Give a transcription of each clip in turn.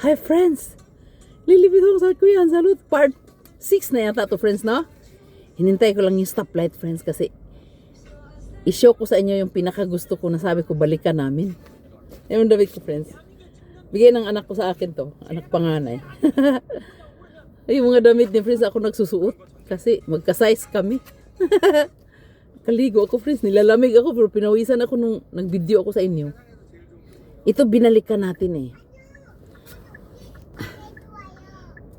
Hi friends! Lilipit ako sa Kuya Salud. Part 6 na yata to friends, no? Hinintay ko lang yung stoplight friends kasi i-show ko sa inyo yung pinakagusto ko na sabi ko balikan namin. Yung damit ko friends. Bigay ng anak ko sa akin to. Anak panganay. Yung mga damit ni friends ako nagsusuot. Kasi magka-size kami. Kaligo ako friends. Nilalamig ako pero pinawisan ako nung nag-video ako sa inyo. Ito binalikan natin eh.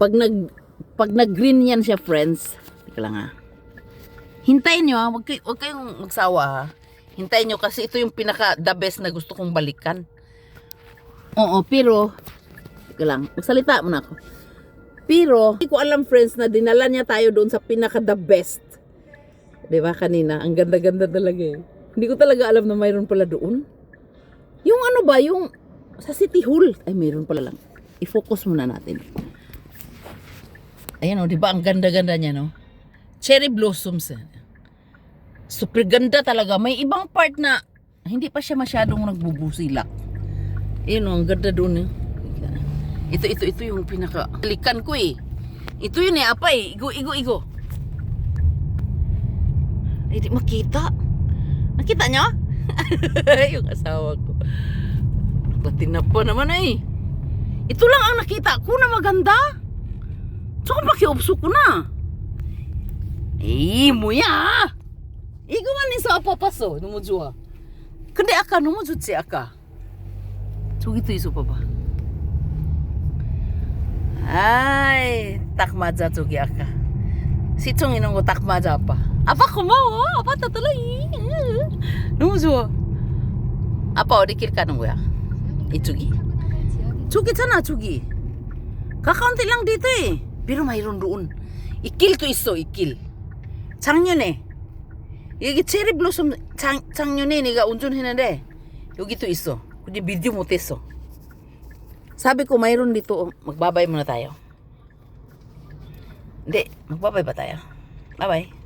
Pag nag-green yan siya friends. Teka lang ha. Hintayin nyo ha. Huwag kayong magsawa ha. Hintayin nyo kasi ito yung pinaka the best na gusto kong balikan. Oo, pero teka lang, magsalita muna ako. Pero, hindi ko alam friends na dinala niya tayo doon sa pinaka the best. Diba kanina? Ang ganda-ganda talaga eh. Hindi ko talaga alam na mayroon pala doon. Yung ano ba, yung sa City Hall. Ay, mayroon pala lang. I-focus muna natin. Ayan o, diba ang ganda-ganda niya no? Cherry blossoms. Super ganda talaga. May ibang part na hindi pa siya masyadong nagbubusilak. Ayan o, ang ganda doon eh. Ito yung pinaka-likan ko eh. Ito yun eh, apa eh. Igo. Ay, di makita. Nakita nyo? Yung asawa ko. Patinap pa naman eh. Ito lang ang nakita ko na maganda. So kung pakiupso ko na. Eh, muya. Igo man ni sa apapaso. Numudzuha. Kundi aka, numudzuh si aka. So gitu iso pa ba? Ay, takmaja tsugi aka. Si Chung inong ko takmaja pa. Apa kumawa? Apa tatalay? Numudzuha. Apa o dikir ka nung ya? Itsugi. Tsugi sana tsugi. Kakaunti lang dito eh. Pero mayroon doon. Ikil to iso, ikil. 작년에 여기 체리 블로썸 작년에 내가 운전했는데 여기 또 있어. 근데 비디오 못했어. Sabi ko mayroon dito. Magbabay muna tayo. Hindi, magbabay ba tayo? Bye bye.